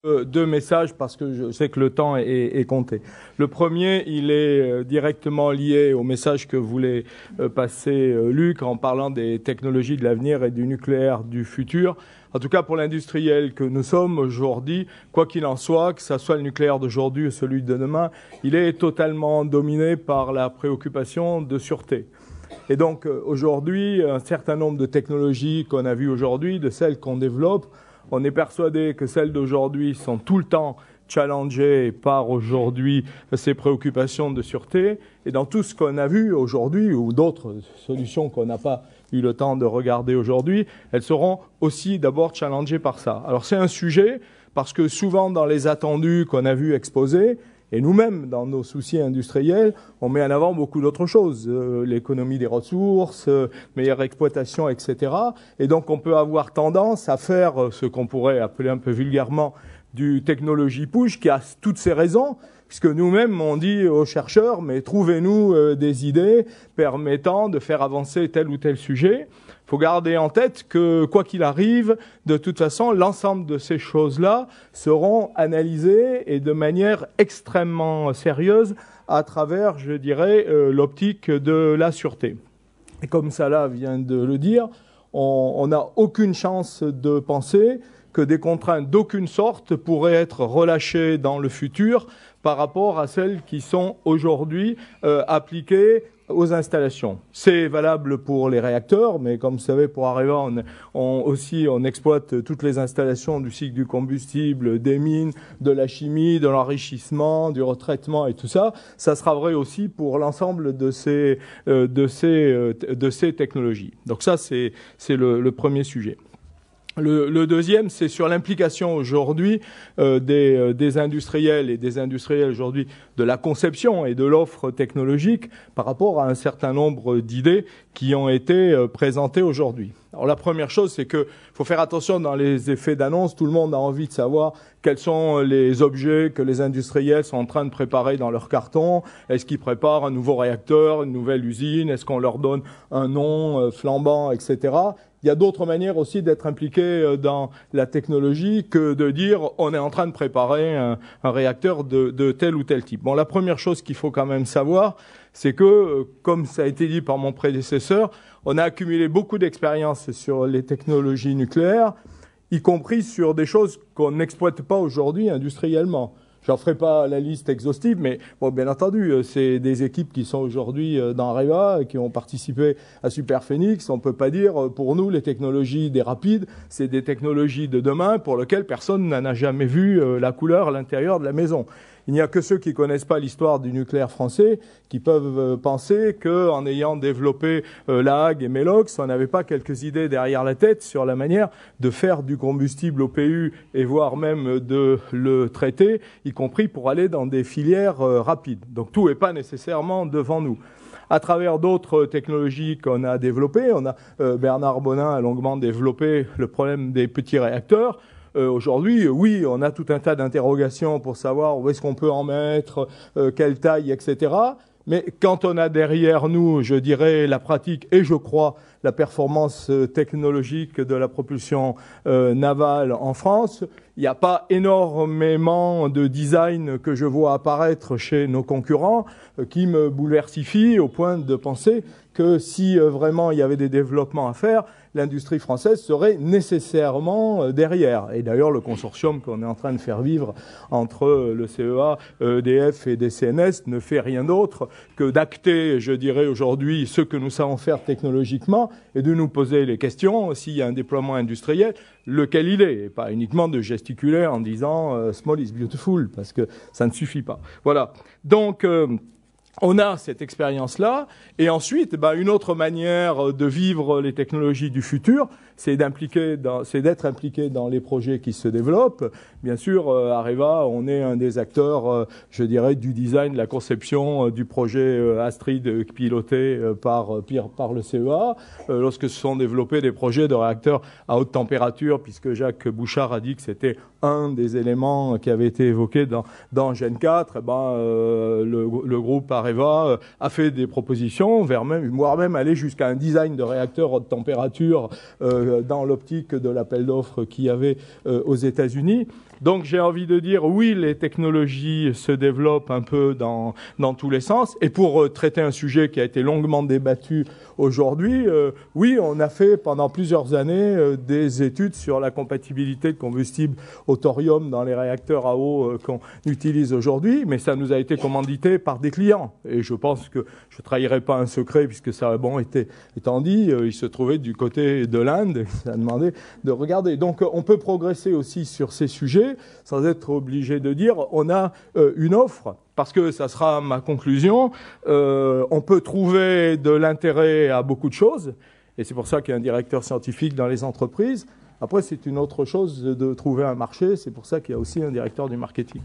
Deux messages parce que je sais que le temps est compté. Le premier, il est directement lié au message que voulait passer Luc en parlant des technologies de l'avenir et du nucléaire du futur. En tout cas, pour l'industriel que nous sommes aujourd'hui, quoi qu'il en soit, que ce soit le nucléaire d'aujourd'hui ou celui de demain, il est totalement dominé par la préoccupation de sûreté. Et donc aujourd'hui, un certain nombre de technologies qu'on a vues aujourd'hui, de celles qu'on développe, on est persuadé que celles d'aujourd'hui sont tout le temps challengées par aujourd'hui ces préoccupations de sûreté. Et dans tout ce qu'on a vu aujourd'hui, ou d'autres solutions qu'on n'a pas eu le temps de regarder aujourd'hui, elles seront aussi d'abord challengées par ça. Alors c'est un sujet, parce que souvent dans les attendus qu'on a vus exposés, et nous-mêmes, dans nos soucis industriels, on met en avant beaucoup d'autres choses, l'économie des ressources, meilleure exploitation, etc. Et donc on peut avoir tendance à faire ce qu'on pourrait appeler un peu vulgairement du technology push, qui a toutes ses raisons, puisque nous-mêmes, on dit aux chercheurs, mais trouvez-nous des idées permettant de faire avancer tel ou tel sujet. Il faut garder en tête que, quoi qu'il arrive, de toute façon, l'ensemble de ces choses-là seront analysées et de manière extrêmement sérieuse à travers, je dirais, l'optique de la sûreté. Et comme Salah vient de le dire, on n'a aucune chance de penser que des contraintes d'aucune sorte pourraient être relâchées dans le futur par rapport à celles qui sont aujourd'hui appliquées aux installations. C'est valable pour les réacteurs, mais comme vous savez, pour Areva, on exploite toutes les installations du cycle du combustible, des mines, de la chimie, de l'enrichissement, du retraitement et tout ça. Ça sera vrai aussi pour l'ensemble de ces technologies. Donc ça, c'est le premier sujet. Le deuxième, c'est sur l'implication aujourd'hui des industriels et des industriels aujourd'hui de la conception et de l'offre technologique par rapport à un certain nombre d'idées qui ont été présentées aujourd'hui. Alors la première chose, c'est que faut faire attention dans les effets d'annonce. Tout le monde a envie de savoir quels sont les objets que les industriels sont en train de préparer dans leur carton. Est-ce qu'ils préparent un nouveau réacteur, une nouvelle usine? Est-ce qu'on leur donne un nom flambant, etc. Il y a d'autres manières aussi d'être impliqué dans la technologie que de dire on est en train de préparer un réacteur de tel ou tel type. Bon, la première chose qu'il faut quand même savoir, c'est que, comme ça a été dit par mon prédécesseur, on a accumulé beaucoup d'expériences sur les technologies nucléaires, y compris sur des choses qu'on n'exploite pas aujourd'hui industriellement. J'en ferai pas la liste exhaustive, mais bon, bien entendu, c'est des équipes qui sont aujourd'hui dans Areva, qui ont participé à Superphénix. On peut pas dire, pour nous, les technologies des rapides, c'est des technologies de demain pour lesquelles personne n'en a jamais vu la couleur à l'intérieur de la maison. Il n'y a que ceux qui connaissent pas l'histoire du nucléaire français qui peuvent penser qu'en ayant développé La Hague et Melox, on n'avait pas quelques idées derrière la tête sur la manière de faire du combustible au PU et voire même de le traiter, y compris pour aller dans des filières rapides. Donc tout n'est pas nécessairement devant nous. À travers d'autres technologies qu'on a développées, Bernard Bonin a longuement développé le problème des petits réacteurs. Aujourd'hui, oui, on a tout un tas d'interrogations pour savoir où est-ce qu'on peut en mettre, quelle taille, etc. Mais quand on a derrière nous, je dirais, la pratique et je crois la performance technologique de la propulsion navale en France, il n'y a pas énormément de design que je vois apparaître chez nos concurrents qui me bouleversifient au point de penser que si vraiment il y avait des développements à faire, l'industrie française serait nécessairement derrière. Et d'ailleurs, le consortium qu'on est en train de faire vivre entre le CEA, EDF et DCNS ne fait rien d'autre que d'acter, je dirais aujourd'hui, ce que nous savons faire technologiquement et de nous poser les questions s'il y a un déploiement industriel, lequel il est, et pas uniquement de gesticuler en disant small is beautiful, parce que ça ne suffit pas. Voilà. Donc, on a cette expérience-là, et ensuite, une autre manière de vivre les technologies du futur, c'est d'être impliqué dans les projets qui se développent. Bien sûr, Areva, on est un des acteurs, je dirais, du design, de la conception du projet Astrid piloté par le CEA. Lorsque se sont développés des projets de réacteurs à haute température, puisque Jacques Bouchard a dit que c'était un des éléments qui avait été évoqué dans Gen 4, le groupe Areva a fait des propositions, voire même aller jusqu'à un design de réacteur haute température dans l'optique de l'appel d'offres qu'il y avait aux États-Unis. Donc j'ai envie de dire, oui, les technologies se développent un peu dans tous les sens. Et pour traiter un sujet qui a été longuement débattu aujourd'hui, oui, on a fait pendant plusieurs années des études sur la compatibilité de combustible au thorium dans les réacteurs à eau qu'on utilise aujourd'hui, mais ça nous a été commandité par des clients. Et je pense que je ne trahirai pas un secret, puisque ça étant dit, il se trouvait du côté de l'Inde, ça a demandé de regarder. Donc on peut progresser aussi sur ces sujets, sans être obligé de dire on a une offre, parce que ça sera ma conclusion, on peut trouver de l'intérêt à beaucoup de choses, et c'est pour ça qu'il y a un directeur scientifique dans les entreprises. Après, c'est une autre chose de trouver un marché, c'est pour ça qu'il y a aussi un directeur du marketing.